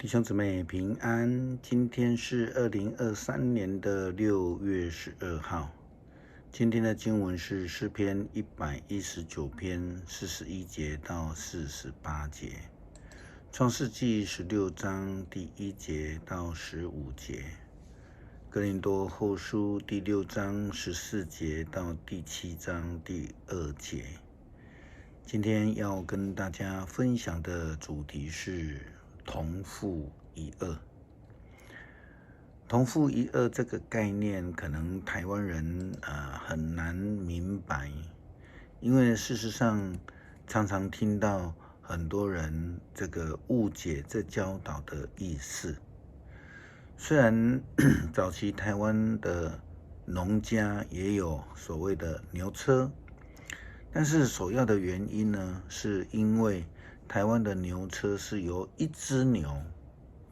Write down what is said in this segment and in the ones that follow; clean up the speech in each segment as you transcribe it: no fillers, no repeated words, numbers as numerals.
弟兄姊妹平安，今天是2023年的6月12号。今天的经文是诗篇119篇41节到48节，创世纪16章第1节到15节，哥林多后书第6章14节到第7章第2节。今天要跟大家分享的主题是同父一轭。同父一轭这个概念，可能台湾人很难明白，因为事实上常常听到很多人这个误解这教导的意思。虽然早期台湾的农家也有所谓的牛车，但是首要的原因呢，是因为台湾的牛车是由一只牛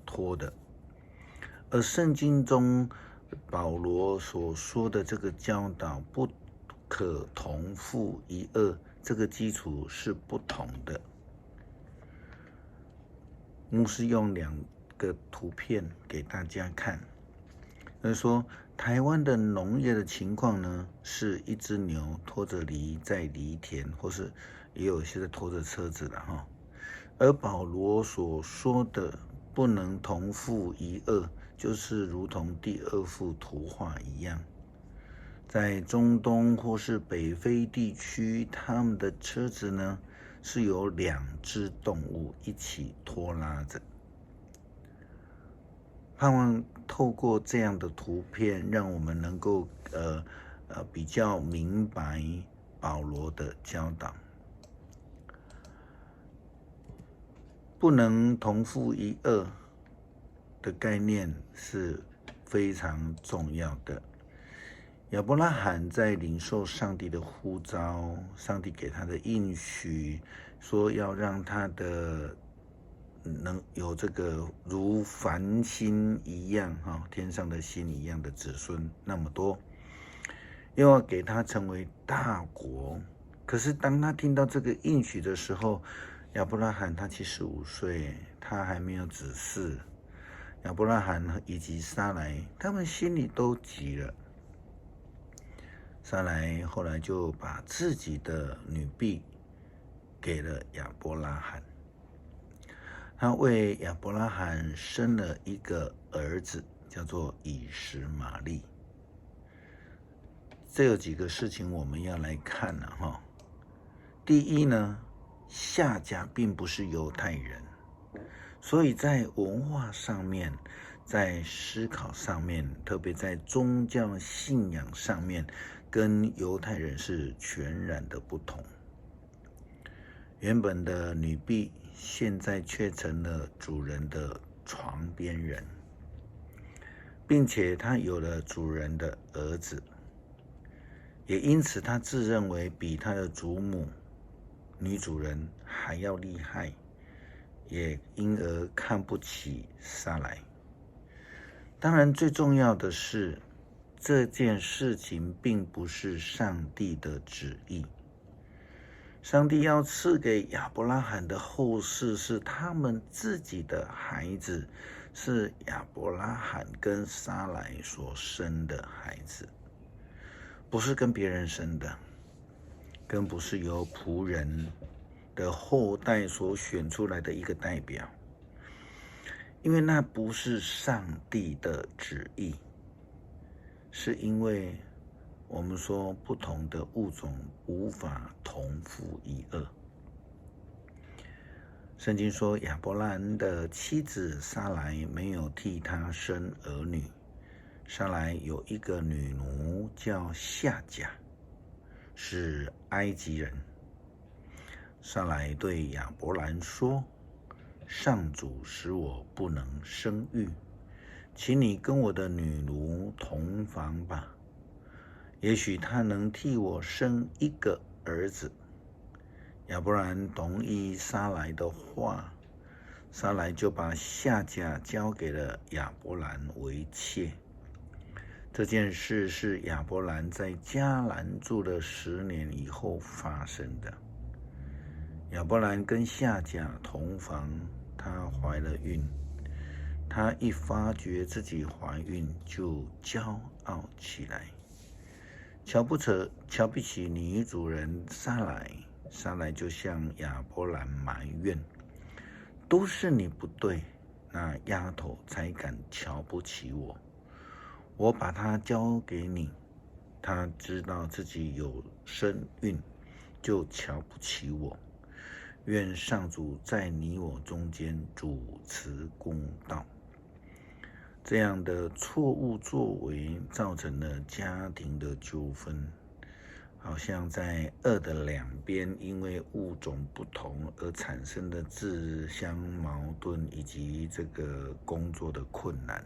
拖的，而圣经中保罗所说的这个教导不可同父一轭，这个基础是不同的。牧师用2个图片给大家看，就是说台湾的农业的情况呢，是一只牛拖着犁在犁田，或是也有些在拖着车子的哈。而保罗所说的不能同父一轭，就是如同第2幅图画一样，在中东或是北非地区，他们的车子呢是由2只动物一起拖拉着。盼望透过这样的图片，让我们能够比较明白保罗的教导。不能同父一轭的概念是非常重要的。亚伯拉罕在领受上帝的呼召，上帝给他的应许，说要让他的能有这个如繁星一样天上的星一样的子孙那么多，又要给他成为大国。可是当他听到这个应许的时候，亚伯拉罕他75岁，他还没有子嗣。亚伯拉罕以及撒莱他们心里都急了。撒莱后来就把自己的女婢给了亚伯拉罕，他为亚伯拉罕生了一个儿子，叫做以实玛利。这有几个事情我们要来看了第一呢，夏甲并不是犹太人，所以在文化上面，在思考上面，特别在宗教信仰上面，跟犹太人是全然的不同。原本的女婢，现在却成了主人的床边人，并且她有了主人的儿子，也因此她自认为比她的祖母女主人还要厉害，也因而看不起撒莱。当然最重要的是，这件事情并不是上帝的旨意。上帝要赐给亚伯拉罕的后世是他们自己的孩子，是亚伯拉罕跟撒莱所生的孩子，不是跟别人生的，更不是由仆人的后代所选出来的一个代表，因为那不是上帝的旨意，是因为我们说不同的物种无法同父一轭。圣经说亚伯拉罕的妻子撒莱没有替他生儿女，撒莱有一个女奴叫夏甲，是埃及人。撒莱对亚伯兰说，上主使我不能生育，请你跟我的女奴同房吧，也许他能替我生一个儿子。亚伯兰同意撒莱的话，撒莱就把夏甲交给了亚伯兰为妾。这件事是亚伯兰在迦南住了10年以后发生的。亚伯兰跟夏甲同房，她怀了孕，她一发觉自己怀孕，就骄傲起来，瞧不起女主人撒来。撒来就向亚伯兰埋怨，都是你不对，那丫头才敢瞧不起我。我把她交给你，她知道自己有身孕，就瞧不起我。愿上主在你我中间主持公道。这样的错误作为造成了家庭的纠纷，好像在恶的两边因为物种不同而产生的自相矛盾，以及这个工作的困难，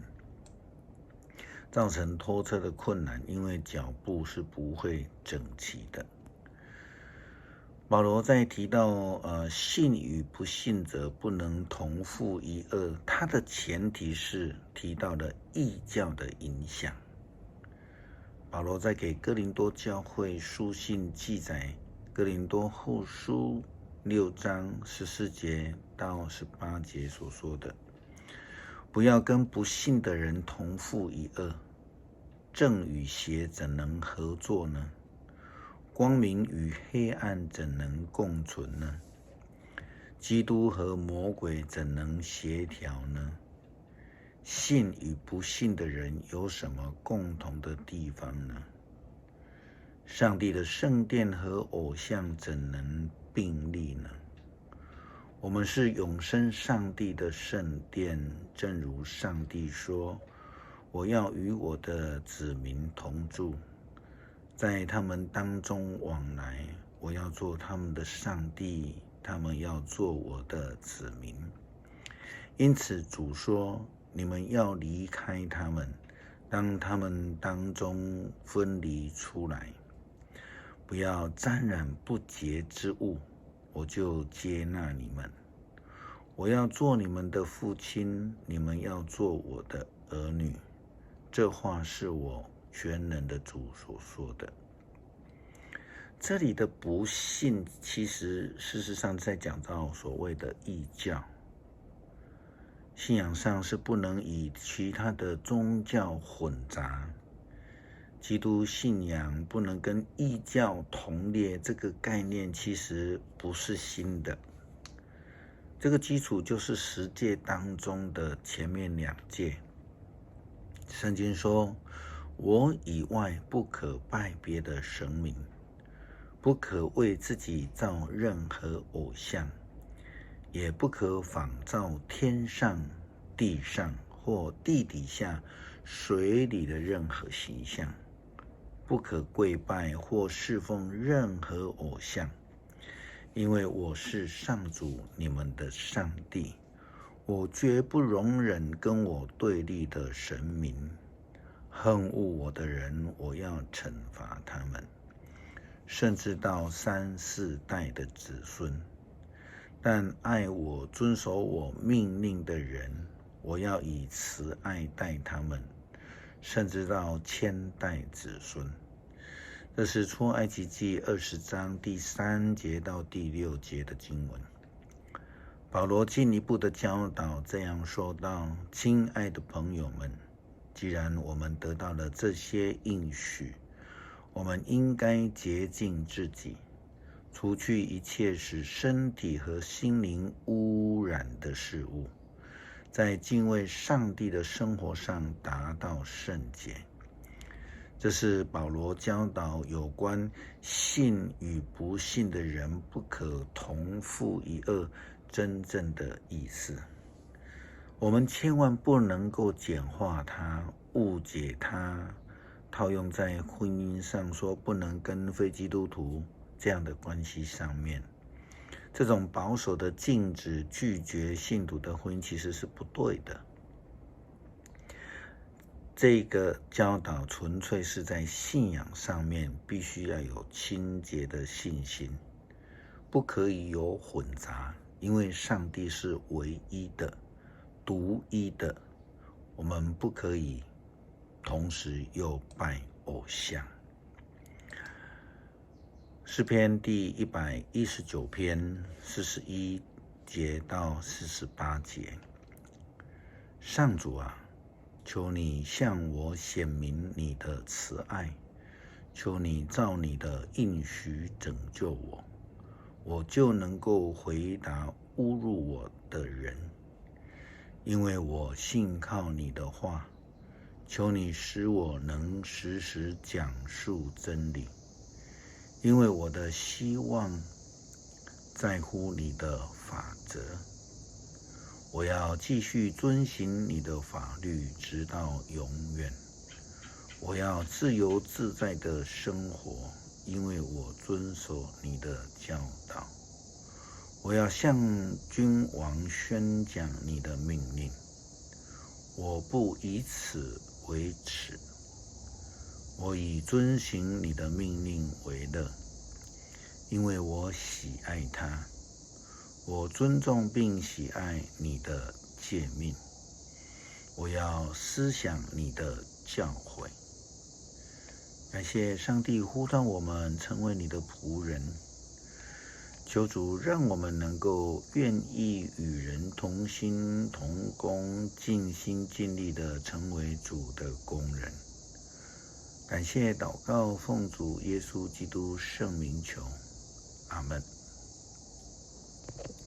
造成拖车的困难，因为脚步是不会整齐的。保罗在提到信与不信者不能同负一軛，他的前提是提到了异教的影响。保罗在给哥林多教会书信记载哥林多后书6章14节到18节所说的，不要跟不信的人同负一軛，正与邪怎能合作呢？光明与黑暗怎能共存呢？基督和魔鬼怎能协调呢？信与不信的人有什么共同的地方呢？上帝的圣殿和偶像怎能并立呢？我们是永生上帝的圣殿，正如上帝说，我要与我的子民同住，在他们当中往来，我要做他们的上帝，他们要做我的子民。因此主说，你们要离开他们，当他们当中分离出来，不要沾染不洁之物，我就接纳你们。我要做你们的父亲，你们要做我的儿女。这话是我全能的主所说的。这里的不信，其实事实上在讲到所谓的异教。信仰上是不能以其他的宗教混杂，基督信仰不能跟异教同列，这个概念其实不是新的。这个基础就是10诫当中的前面2诫。圣经说，我以外不可拜别的神明，不可为自己造任何偶像，也不可仿造天上、地上或地底下、水里的任何形象，不可跪拜或侍奉任何偶像，因为我是上主你们的上帝，我绝不容忍跟我对立的神明。恨恶我的人，我要惩罚他们，甚至到3、4代的子孙。但爱我、遵守我命令的人，我要以慈爱待他们，甚至到1000代子孙。这是出埃及记20章第3节到第6节的经文。保罗进一步的教导这样说道：亲爱的朋友们，既然我们得到了这些应许，我们应该洁净自己，除去一切使身体和心灵污染的事物，在敬畏上帝的生活上达到圣洁。这是保罗教导有关信与不信的人不可同负一軛真正的意思。我们千万不能够简化它、误解它，套用在婚姻上，说不能跟非基督徒这样的关系上面。这种保守的禁止、拒绝信徒的婚姻其实是不对的。这个教导纯粹是在信仰上面必须要有清洁的信心，不可以有混杂，因为上帝是唯一的、独一的，我们不可以同时又拜偶像。诗篇第119篇41节到48节，上主啊，求你向我显明你的慈爱，求你照你的应许拯救我，我就能够回答侮辱我的人，因为我信靠你的话。求你使我能时时讲述真理，因为我的希望在乎你的法则。我要继续遵行你的法律，直到永远。我要自由自在的生活，因为我遵守你的教导。我要向君王宣讲你的命令，我不以此为耻。我以遵行你的命令为乐，因为我喜爱它。我尊重并喜爱你的诫命，我要思想你的教诲。感谢上帝呼召我们成为你的仆人，求主让我们能够愿意与人同心同工，尽心尽力地成为主的工人。感谢祷告，奉主耶稣基督圣名求，阿们。